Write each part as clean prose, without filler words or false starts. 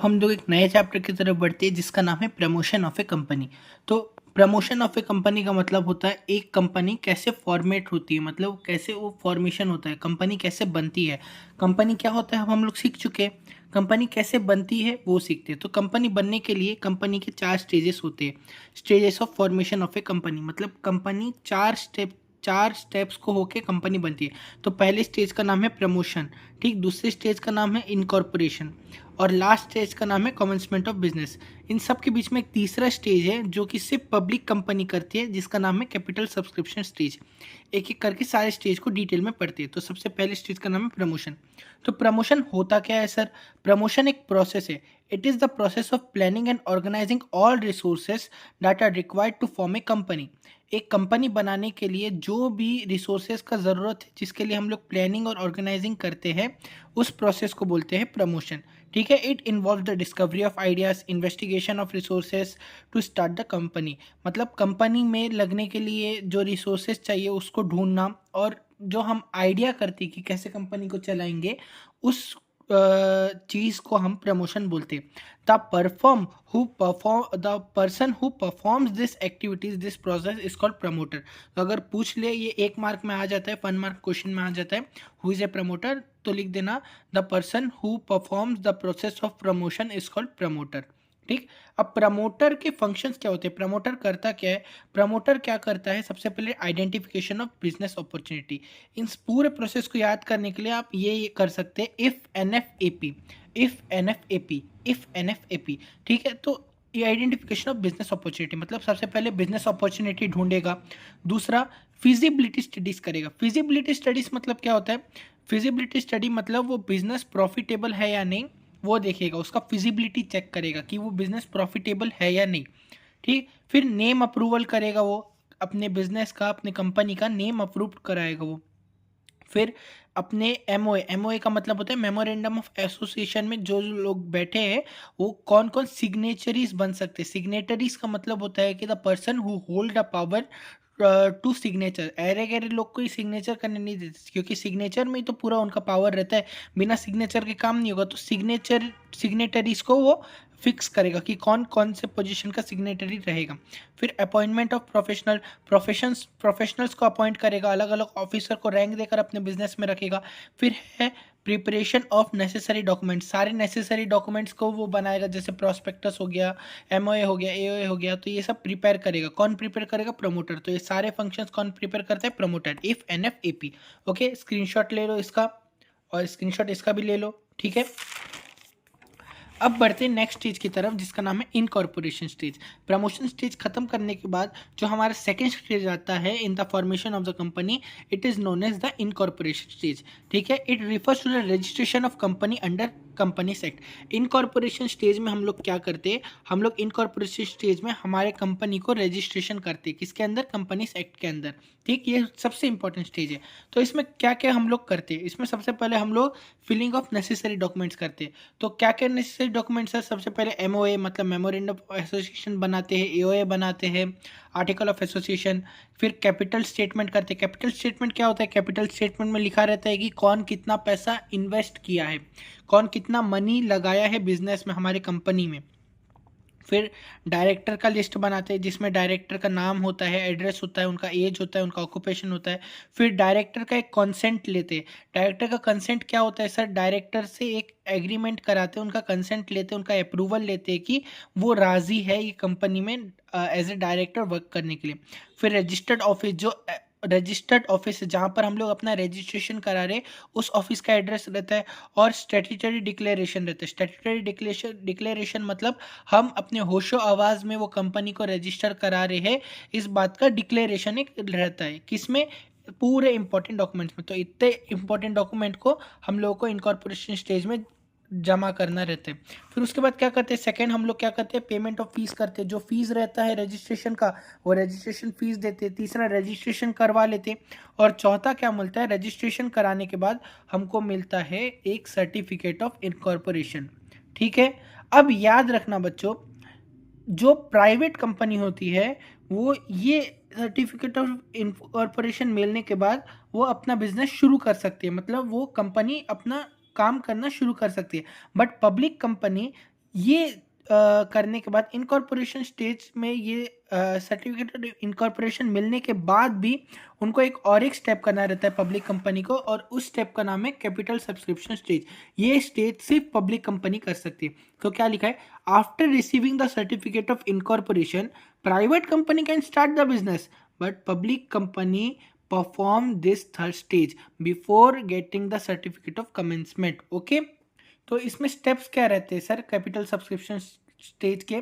हम लोग एक नए चैप्टर की तरफ बढ़ते हैं जिसका नाम है प्रमोशन ऑफ ए कंपनी। तो प्रमोशन ऑफ ए कंपनी का मतलब होता है एक कंपनी कैसे फॉर्मेट होती है, मतलब कैसे वो फॉर्मेशन होता है, कंपनी कैसे बनती है। कंपनी क्या होता है हम लोग सीख चुके हैं, कंपनी कैसे बनती है वो सीखते हैं। तो कंपनी बनने के लिए कंपनी के 4 स्टेजेस होते हैं। Stages of formation of a company मतलब कंपनी 4 स्टेप्स को होके कंपनी बनती है। तो पहले स्टेज का नाम है प्रमोशन, ठीक। दूसरे स्टेज का नाम है इनकॉर्पोरेशन और लास्ट स्टेज का नाम है कमेंसमेंट ऑफ बिजनेस। इन सब के बीच में एक तीसरा स्टेज है जो कि सिर्फ पब्लिक कंपनी करती है, जिसका नाम है कैपिटल सब्सक्रिप्शन स्टेज। एक एक करके सारे स्टेज को डिटेल में पढ़ते हैं। तो सबसे पहले स्टेज का नाम है प्रमोशन। तो प्रमोशन होता क्या है सर? प्रमोशन एक प्रोसेस है। It is the process of planning and organizing all resources that are required to form a company. एक कंपनी बनाने के लिए जो भी रिसोर्सेज का ज़रूरत है, जिसके लिए हम लोग प्लानिंग और ऑर्गेनाइजिंग करते हैं, उस प्रोसेस को बोलते हैं प्रमोशन, ठीक है। It involve the discovery of ideas, investigation of resources to start the company. मतलब कंपनी में लगने के लिए जो रिसोर्सेज चाहिए उसको ढूंढना, और जो हम आइडिया करते हैं कि कैसे कंपनी को चलाएंगे, उस चीज़ को हम प्रमोशन बोलते हैं। The person who performs this activities this process is called promoter. तो अगर पूछ ले, ये 1 मार्क में आ जाता है, 1 मार्क क्वेश्चन में आ जाता है, हु इज ए प्रमोटर, तो लिख देना the person who performs the process of promotion is called promoter, ठीक। अब प्रमोटर के फंक्शंस क्या होते हैं, प्रमोटर करता क्या है? प्रमोटर क्या करता है? सबसे पहले आइडेंटिफिकेशन ऑफ बिजनेस अपॉर्चुनिटी। इस पूरे प्रोसेस को याद करने के लिए आप ये कर सकते हैं, if N F A P, if N F A P, if N F A P, ठीक है। तो ये आइडेंटिफिकेशन ऑफ बिजनेस अपॉर्चुनिटी मतलब सबसे पहले बिजनेस अपॉर्चुनिटी ढूंढेगा। दूसरा फिजिबिलिटी स्टडीज करेगा। फिजिबिलिटी स्टडीज मतलब क्या होता है? फिजिबिलिटी स्टडी मतलब वो बिजनेस प्रॉफिटेबल है या नहीं, वो देखेगा, उसका फिजिबिलिटी चेक करेगा कि वो बिजनेस प्रॉफिटेबल है या नहीं, ठीक। फिर नेम अप्रूवल करेगा, वो अपने बिजनेस का, अपने कंपनी का नेम अप्रूव कराएगा वो। फिर अपने एमओए, एमओए का मतलब होता है मेमोरेंडम ऑफ एसोसिएशन में जो जो लोग बैठे हैं वो कौन कौन सिग्नेचरीज बन सकते हैं। सिग्नेटरीज का मतलब होता है कि the person who hold a power to signature. अरे गहरे लोग को ही सिग्नेचर करने नहीं देते, क्योंकि सिग्नेचर में ही तो पूरा उनका पावर रहता है, बिना सिग्नेचर के काम नहीं होगा। तो सिग्नेटरीज को वो फिक्स करेगा कि कौन कौन से पोजीशन का सिग्नेटरी रहेगा। फिर अपॉइंटमेंट ऑफ प्रोफेशनल्स को अपॉइंट करेगा, अलग अलग ऑफिसर को रैंक देकर अपने बिजनेस में रखेगा। फिर है प्रिपरेशन ऑफ नेसेसरी डॉक्यूमेंट्स, सारे नेसेसरी डॉक्यूमेंट्स को वो बनाएगा, जैसे प्रोस्पेक्टस हो गया, एमओए हो गया, एओए हो गया, तो ये सब प्रिपेयर करेगा। कौन प्रिपेयर करेगा? प्रमोटर। तो ये सारे फंक्शंस कौन प्रिपेयर करता है? Promoter. If N F A P. Okay, screenshot ले लो इसका और स्क्रीनशॉट इसका भी ले लो, ठीक है। अब बढ़ते हैं नेक्स्ट स्टेज की तरफ जिसका नाम है इनकॉर्पोरेशन स्टेज। प्रमोशन स्टेज खत्म करने के बाद जो हमारा सेकेंड स्टेज आता है in the formation of the company, it is known as the incorporation stage, ठीक है। It refers to the registration of company under companies act. Incorporation stage में हम लोग क्या करते हैं? हम लोग इनकॉर्पोरेशन स्टेज में हमारे कंपनी को रजिस्ट्रेशन करते हैं, किसके अंदर? कंपनीज एक्ट के अंदर, ठीक। ये सबसे इंपॉर्टेंट स्टेज है। तो इसमें क्या क्या हम लोग करते हैं? इसमें सबसे पहले हम लोग फिलिंग ऑफ नेसेसरी डॉक्यूमेंट्स करते हैं। तो क्या क्या नेसेसरी डॉक्यूमेंट्स है? सबसे पहले एमओए मतलब मेमोरेंडम ऑफ एसोसिएशन बनाते हैं, एओए बनाते हैं, आर्टिकल ऑफ एसोसिएशन। फिर कैपिटल स्टेटमेंट करते हैं। कैपिटल स्टेटमेंट क्या होता है? कैपिटल स्टेटमेंट में लिखा रहता है कि कौन कितना पैसा इन्वेस्ट किया है, कौन कितना मनी लगाया है बिजनेस में, हमारे कंपनी में। फिर डायरेक्टर का लिस्ट बनाते हैं जिसमें डायरेक्टर का नाम होता है, एड्रेस होता है, उनका एज होता है, उनका ऑक्यूपेशन होता है। फिर डायरेक्टर का एक कंसेंट लेते हैं। डायरेक्टर का कंसेंट क्या होता है सर? डायरेक्टर से एक एग्रीमेंट कराते हैं, उनका कंसेंट लेते हैं, उनका अप्रूवल लेते हैं कि वो राजी है ये कंपनी में एज ए डायरेक्टर वर्क करने के लिए। फिर रजिस्टर्ड ऑफिस, जो रजिस्टर्ड ऑफिस है जहाँ पर हम लोग अपना रजिस्ट्रेशन करा रहे, उस ऑफिस का एड्रेस रहता है। और स्टैट्यूटरी डिक्लेरेशन रहता है। स्टैट्यूटरी डिक्लेरेशन मतलब हम अपने होशो आवाज़ में वो कंपनी को रजिस्टर करा रहे हैं, इस बात का डिक्लेरेशन एक रहता है, किसमें? पूरे इंपॉर्टेंट डॉक्यूमेंट्स में। तो इतने इंपॉर्टेंट डॉक्यूमेंट को हम लोगों को इनकॉर्पोरेशन स्टेज में जमा करना रहता है। फिर उसके बाद क्या करते हैं? सेकंड हम लोग क्या करते हैं? पेमेंट ऑफ फीस करते हैं। जो फीस रहता है रजिस्ट्रेशन का, वो रजिस्ट्रेशन फीस देते हैं। तीसरा रजिस्ट्रेशन करवा लेते हैं। और चौथा क्या मिलता है? रजिस्ट्रेशन कराने के बाद हमको मिलता है एक सर्टिफिकेट ऑफ इनकॉर्पोरेशन, ठीक है। अब याद रखना बच्चों, जो प्राइवेट कंपनी होती है वो ये सर्टिफिकेट ऑफ इनकॉर्पोरेशन मिलने के बाद वो अपना बिजनेस शुरू कर सकती है, मतलब वो कंपनी अपना काम करना शुरू कर सकती है। बट पब्लिक कंपनी ये करने के बाद इनकॉर्पोरेशन स्टेज में ये सर्टिफिकेट ऑफ इनकॉर्पोरेशन मिलने के बाद भी उनको एक स्टेप करना रहता है पब्लिक कंपनी को, और उस स्टेप का नाम है कैपिटल सब्सक्रिप्शन स्टेज। ये स्टेज सिर्फ पब्लिक कंपनी कर सकती है। तो क्या लिखा है, after receiving the certificate of incorporation private company can start the business but public company perform this third stage before getting the certificate of commencement. Okay, तो इसमें स्टेप्स क्या रहते हैं सर कैपिटल सब्सक्रिप्शन स्टेज के?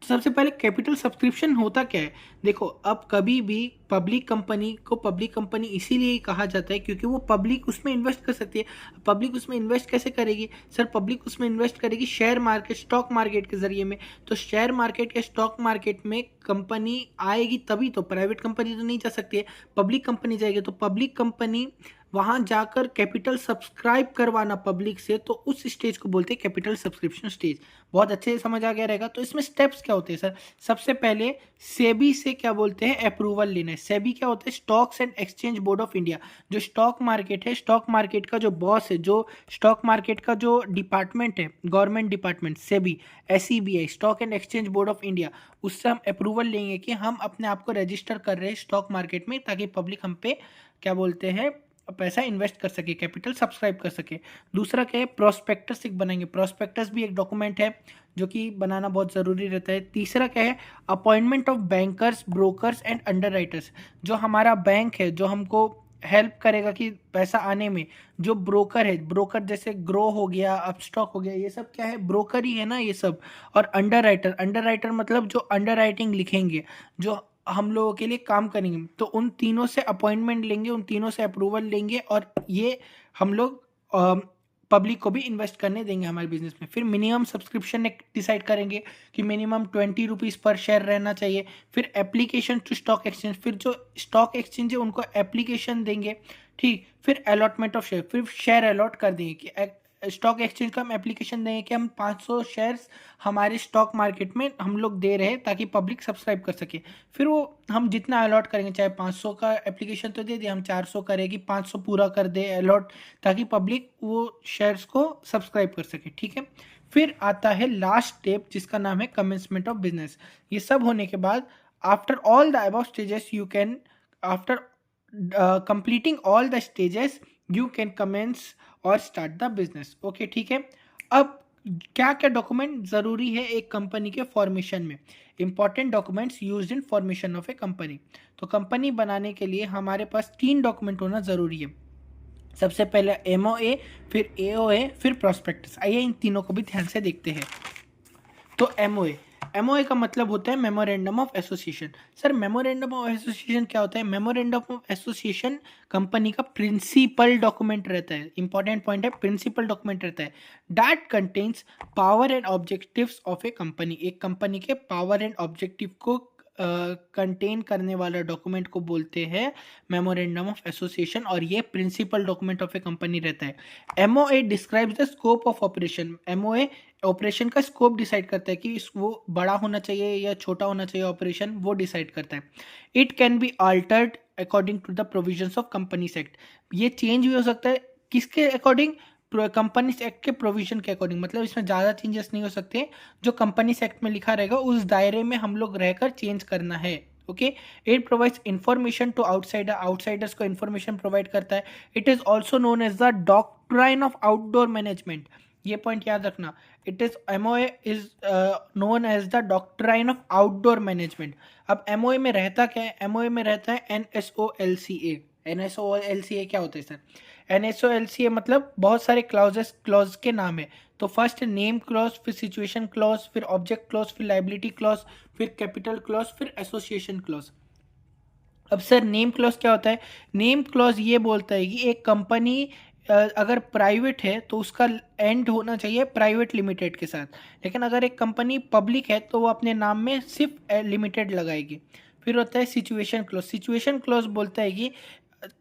तो सबसे पहले capital subscription होता क्या है? देखो, अब कभी भी पब्लिक कंपनी को पब्लिक कंपनी इसीलिए कहा जाता है क्योंकि वो पब्लिक उसमें इन्वेस्ट कर सकती है। पब्लिक उसमें इन्वेस्ट कैसे करेगी सर? पब्लिक उसमें इन्वेस्ट करेगी शेयर मार्केट, स्टॉक मार्केट के जरिए में। तो शेयर मार्केट या स्टॉक मार्केट में कंपनी आएगी तभी तो, प्राइवेट कंपनी तो नहीं जा सकती है, पब्लिक कंपनी जाएगी। तो पब्लिक कंपनी वहां जाकर कैपिटल सब्सक्राइब करवाना पब्लिक से, तो उस स्टेज को बोलते हैं कैपिटल सब्सक्रिप्शन स्टेज। बहुत अच्छे से समझ आ गया रहेगा। तो इसमें स्टेप्स क्या होते हैं सर? सबसे पहले सेबी से क्या बोलते हैं, अप्रूवल लेना है। सेबी क्या होता है? Stocks and exchange board of India. जो स्टॉक मार्केट है, स्टॉक मार्केट का जो बॉस है, जो स्टॉक मार्केट का जो डिपार्टमेंट है, government department SEBI, SEBI, stock and exchange board of India, उससे हम अप्रूवल लेंगे कि हम अपने आप को रजिस्टर कर रहे हैं स्टॉक मार्केट में, ताकि पब्लिक हम पे क्या बोलते हैं पैसा इन्वेस्ट कर सके, कैपिटल सब्सक्राइब कर सके। दूसरा क्या है, प्रोस्पेक्टस एक बनाएंगे। प्रोस्पेक्टस भी एक डॉक्यूमेंट है जो कि बनाना बहुत ज़रूरी रहता है। तीसरा क्या है, appointment of bankers, brokers and underwriters. जो हमारा बैंक है, जो हमको हेल्प करेगा कि पैसा आने में, जो ब्रोकर है, ब्रोकर जैसे ग्रो हो गया, अपस्टॉक हो गया, ये सब क्या है, ब्रोकर ही है ना ये सब। और अंडरराइटर, अंडरराइटर मतलब जो अंडरराइटिंग लिखेंगे, जो हम लोगों के लिए काम करेंगे। तो उन तीनों से अपॉइंटमेंट लेंगे, उन तीनों से अप्रूवल लेंगे, और ये हम लोग पब्लिक को भी इन्वेस्ट करने देंगे हमारे बिजनेस में। फिर मिनिमम सब्सक्रिप्शन एक डिसाइड करेंगे कि मिनिमम 20 रुपीज़ पर शेयर रहना चाहिए। फिर एप्लीकेशन टू स्टॉक एक्सचेंज, फिर जो स्टॉक एक्सचेंज है उनको एप्लीकेशन देंगे, ठीक। फिर अलॉटमेंट ऑफ शेयर, फिर शेयर अलॉट कर देंगे कि स्टॉक एक्सचेंज का हम एप्लीकेशन देंगे कि हम 500 शेयर्स हमारे स्टॉक मार्केट में हम लोग दे रहे हैं ताकि पब्लिक सब्सक्राइब कर सके। फिर वो हम जितना अलॉट करेंगे, चाहे 500 का एप्लीकेशन तो दे दिए, हम 400 करेगी, 500 पूरा कर दे अलॉट, ताकि पब्लिक वो शेयर्स को सब्सक्राइब कर सके, ठीक है। फिर आता है लास्ट स्टेप जिसका नाम है कमेंसमेंट ऑफ बिजनेस। ये सब होने के बाद after all the above stages you can, after completing all the stages you can commence और स्टार्ट द बिजनेस। ओके, ठीक है। अब क्या क्या डॉक्यूमेंट ज़रूरी है एक कंपनी के फॉर्मेशन में? Important documents used in formation of a company. तो कंपनी बनाने के लिए हमारे पास 3 डॉक्यूमेंट होना ज़रूरी है। सबसे पहले MOA, फिर AOA, फिर प्रॉस्पेक्टस। आइए इन तीनों को भी ध्यान से देखते हैं। तो MOA का मतलब होता है memorandum of association. Sir memorandum of association क्या होता है? मेमोरेंडम ऑफ एसोसिएशन कंपनी का प्रिंसिपल डॉक्यूमेंट रहता है। इंपॉर्टेंट पॉइंट है, प्रिंसिपल डॉक्यूमेंट रहता है। That contains power and objectives of a company. एक कंपनी के पावर एंड ऑब्जेक्टिव को कंटेन करने वाला डॉक्यूमेंट को बोलते हैं मेमोरेंडम ऑफ एसोसिएशन, और ये principal document of a company रहता है। MOA describes the scope of operation. MOA operation का स्कोप डिसाइड करता है कि वो बड़ा होना चाहिए या छोटा होना चाहिए, ऑपरेशन वो डिसाइड करता है। It can be altered according to the provisions of companies act. ये चेंज भी हो सकता है किसके अकॉर्डिंग? कंपनीज एक्ट के प्रोविजन के अकॉर्डिंग। मतलब इसमें ज़्यादा चेंजेस नहीं हो सकते, जो कंपनीज एक्ट में लिखा रहेगा उस दायरे में हम लोग रहकर चेंज करना है। Okay, it provides information to outsider. Outsiders को इंफॉर्मेशन प्रोवाइड करता है। It is also known as the doctrine of outdoor management. ये पॉइंट याद रखना। It is MOA is known as the doctrine of outdoor management. अब MOA में रहता क्या है? MOA में रहता है NSOLCA। NSOLCA क्या होता है सर? NSOLCA मतलब बहुत सारे क्लॉज के नाम है। तो फर्स्ट नेम क्लॉज, फिर सिचुएशन क्लॉज, फिर ऑब्जेक्ट क्लॉज, फिर लाइबिलिटी क्लॉज, फिर कैपिटल क्लॉज, फिर एसोसिएशन क्लॉज। अब सर नेम क्लॉज क्या होता है? नेम क्लॉज ये बोलता है कि एक कंपनी अगर प्राइवेट है तो उसका एंड होना चाहिए प्राइवेट लिमिटेड के साथ, लेकिन अगर एक कंपनी पब्लिक है तो वो अपने नाम में सिर्फ लिमिटेड लगाएगी। फिर होता है सिचुएशन क्लॉज। सिचुएशन क्लॉज बोलता है कि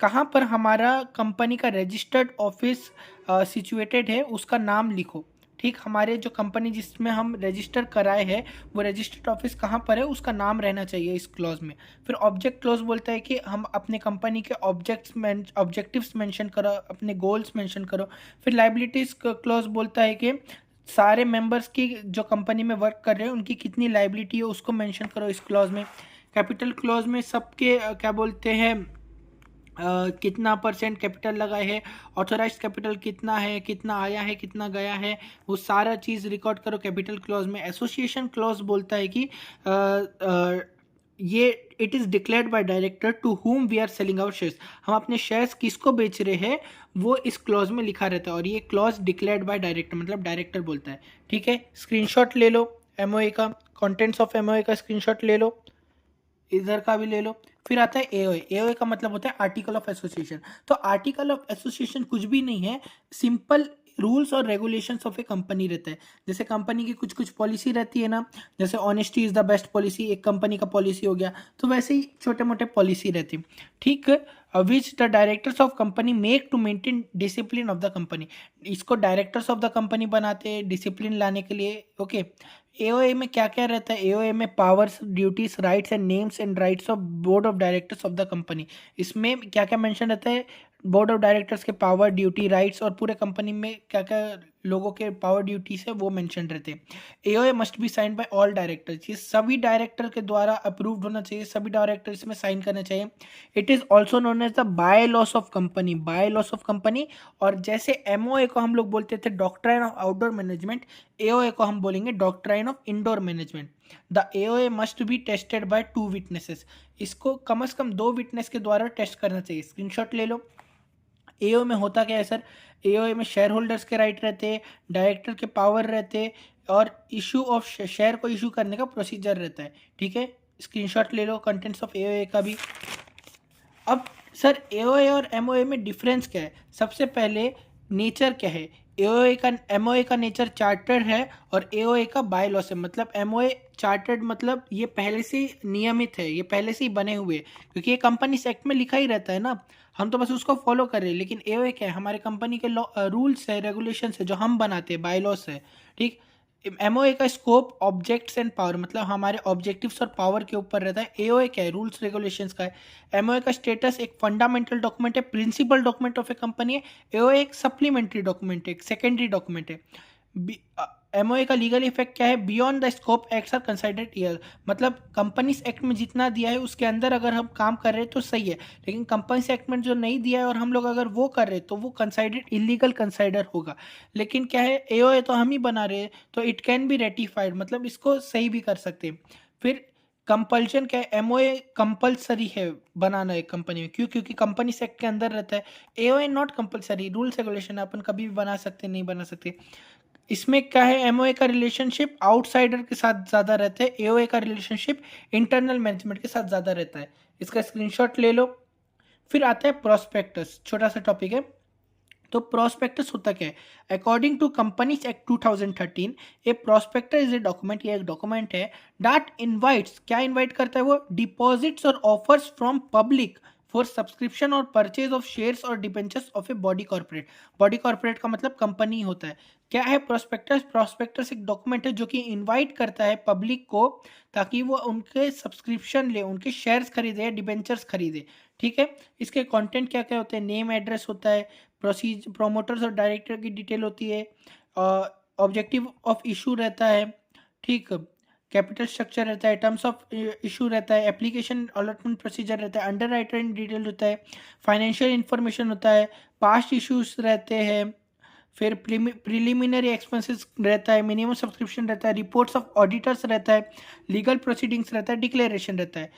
कहाँ पर हमारा कंपनी का रजिस्टर्ड ऑफिस सिचुएटेड है उसका नाम लिखो, ठीक। हमारे जो कंपनी जिसमें हम रजिस्टर कराए हैं वो रजिस्टर्ड ऑफिस कहाँ पर है उसका नाम रहना चाहिए इस क्लॉज में। फिर ऑब्जेक्ट क्लॉज बोलता है कि हम अपने कंपनी के ऑब्जेक्टिव्स मेंशन करो, अपने गोल्स मेंशन करो। फिर लाइबिलिटीज क्लॉज बोलता है कि सारे मेंबर्स की जो कंपनी में वर्क कर रहे हैं उनकी कितनी लाइबिलिटी है उसको मेंशन करो इस क्लॉज में। कैपिटल क्लॉज में सबके क्या बोलते हैं कितना परसेंट कैपिटल लगा है, ऑथोराइज कैपिटल कितना है, कितना आया है, कितना गया है, वो सारा चीज़ रिकॉर्ड करो कैपिटल क्लॉज में। एसोसिएशन क्लॉज बोलता है कि ये it is declared by director to whom we are selling our shares, हम अपने शेयर्स किसको बेच रहे हैं वो इस क्लॉज में लिखा रहता है, और ये क्लॉज डिक्लेयर्ड बाय डायरेक्टर मतलब डायरेक्टर बोलता है। ठीक है, स्क्रीनशॉट ले लो एमओए का, कंटेंट्स ऑफ एमओए का स्क्रीनशॉट ले लो, इधर का भी ले लो। फिर आता है एओए। एओए का मतलब होता है आर्टिकल ऑफ एसोसिएशन। तो आर्टिकल ऑफ एसोसिएशन कुछ भी नहीं है, सिंपल रूल्स और रेगुलेशंस ऑफ ए कंपनी रहता है। जैसे कंपनी की कुछ कुछ पॉलिसी रहती है ना, जैसे honesty is the best policy एक कंपनी का पॉलिसी हो गया, तो वैसे ही छोटे मोटे पॉलिसी रहती है। ठीक, which the directors of company make to maintain discipline of the company. इसको डायरेक्टर्स ऑफ द कंपनी बनाते हैं डिसिप्लिन लाने के लिए। ओके, एओए में क्या क्या रहता है? एओए में powers, duties, rights and names and rights of board of directors of the company. इसमें क्या क्या मेंशन रहता है? बोर्ड ऑफ डायरेक्टर्स के पावर, ड्यूटी, राइट्स और पूरे कंपनी में क्या क्या लोगों के पावर ड्यूटीज है वो मेंशन रहते हैं। AOA must be sign by all directors, ये सभी डायरेक्टर के द्वारा अप्रूव्ड होना चाहिए, सभी डायरेक्टर इसमें साइन करना चाहिए। It is also known as the bylaws of company, bylaws of company. और जैसे एमओए को हम लोग बोलते थे doctrine of outdoor management, AOA को हम बोलेंगे doctrine of indoor management. The AOA must be tested by 2 witnesses, इसको कम से कम 2 विटनेस के द्वारा टेस्ट करना चाहिए। स्क्रीनशॉट ले लो। एओ में होता क्या है सर? एओ में शेयर होल्डर्स के राइट रहते हैं, डायरेक्टर के पावर रहते हैं, और इशू ऑफ शेयर को इशू करने का प्रोसीजर रहता है। ठीक है, स्क्रीनशॉट ले लो कंटेंट्स ऑफ एओए का भी। अब सर एओए और एमओए में डिफरेंस क्या है? सबसे पहले नेचर क्या है? एओए का एमओए का नेचर चार्टर्ड है और एओए का बाय लॉस है। मतलब एमओए चार्टर्ड मतलब ये पहले से ही नियमित है, ये पहले से ही बने हुए, क्योंकि ये कंपनी एक्ट में लिखा ही रहता है ना, हम तो बस उसको फॉलो कर रहे हैं। लेकिन एओए क्या है? हमारे कंपनी के रूल्स है, रेगुलेशंस है जो हम बनाते हैं, बाय लॉस है। ठीक, एमओए का स्कोप ऑब्जेक्ट्स एंड पावर मतलब हमारे ऑब्जेक्टिव्स और पावर के ऊपर रहता है। एओए क्या है? रूल्स रेगुलेशंस का है। एमओए का स्टेटस एक फंडामेंटल डॉक्यूमेंट है, principal document of a company है। एओए एक सप्लीमेंट्री डॉक्यूमेंट है, एक सेकेंडरी डॉक्यूमेंट है। एमओए का लीगल इफेक्ट क्या है? Beyond the scope acts are considered year, मतलब कंपनीज एक्ट में जितना दिया है उसके अंदर अगर हम काम कर रहे हैं तो सही है, लेकिन कंपनीज एक्ट में जो नहीं दिया है और हम लोग अगर वो कर रहे हैं तो वो कंसाइडर्ड इलीगल कंसाइडर होगा। लेकिन क्या है, एओए तो हम ही बना रहे हैं तो इट कैन बी रेटिफाइड, मतलब इसको सही भी कर सकते हैं। फिर कंपल्शन क्या है? एमओए कंपलसरी है बनाना एक कंपनी में, क्यों? क्योंकि कंपनी सेक्ट के अंदर रहता है। AOA not compulsory, rules regulation अपन कभी भी बना सकते नहीं बना सकते। इसमें क्या है? एमओए का रिलेशनशिप आउटसाइडर के साथ ज़्यादा रहता है, एओए का रिलेशनशिप इंटरनल मैनेजमेंट के साथ ज़्यादा रहता है। इसका स्क्रीनशॉट ले लो। फिर आता है प्रोस्पेक्टस, छोटा सा टॉपिक है। तो प्रोस्पेक्टस होता क्या है? According to companies act 2013, a prospectus is a document, ये एक डॉक्यूमेंट है दैट इनवाइट्स, क्या इनवाइट करता है वो? डिपॉजिट्स और offers from public for subscription और परचेज ऑफ शेयर्स और debentures of a body corporate. Body corporate का मतलब कंपनी होता है। क्या है प्रोस्पेक्टस? प्रोस्पेक्टस एक डॉक्यूमेंट है जो कि इनवाइट करता है पब्लिक को ताकि वो उनके सब्सक्रिप्शन ले, उनके शेयर्स खरीदे या डिबेंचर्स खरीदे। ठीक है, इसके कंटेंट क्या क्या होते हैं? नेम एड्रेस होता है, प्रोमोटर्स और डायरेक्टर की डिटेल होती है, ऑब्जेक्टिव ऑफ इशू रहता है, ठीक, कैपिटल स्ट्रक्चर रहता है, टर्म्स ऑफ इशू रहता है, एप्लीकेशन अलॉटमेंट प्रोसीजर रहता है, अंडर राइटर इन डिटेल होता है, फाइनेंशियल इन्फॉर्मेशन होता है, पास्ट इश्यूज रहते हैं, फिर प्रिलिमिनरी एक्सपेंसेस रहता है, मिनिमम सब्सक्रिप्शन रहता है, रिपोर्ट्स ऑफ ऑडिटर्स रहता है, लीगल प्रोसीडिंग्स रहता है, डिक्लेरेशन रहता है।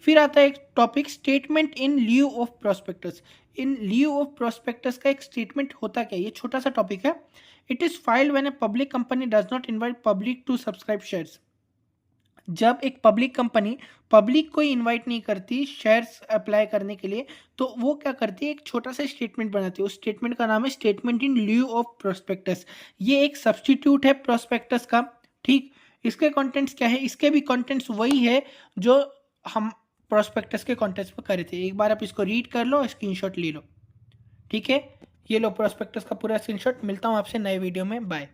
फिर आता है एक topic statement in lieu of prospectus. In lieu of prospectus का एक स्टेटमेंट होता क्या? ये छोटा सा टॉपिक है। It is filed when a public company does not invite public to subscribe shares. जब एक पब्लिक कंपनी पब्लिक को इनवाइट नहीं करती शेयर्स अप्लाई करने के लिए, तो वो क्या करती है? एक छोटा सा स्टेटमेंट बनाती है। उस स्टेटमेंट का नाम है statement in lieu of prospectus. ये एक सब्स्टिट्यूट है प्रोस्पेक्टस का। ठीक, इसके कंटेंट्स क्या है? इसके भी कंटेंट्स वही है जो हम प्रोस्पेक्टस के कंटेंट्स पर करे थे। एक बार आप इसको रीड कर लो, स्क्रीनशॉट ले लो। ठीक है, ये लो प्रोस्पेक्टस का पूरा स्क्रीनशॉट। मिलता हूँ आपसे नए वीडियो में, बाय।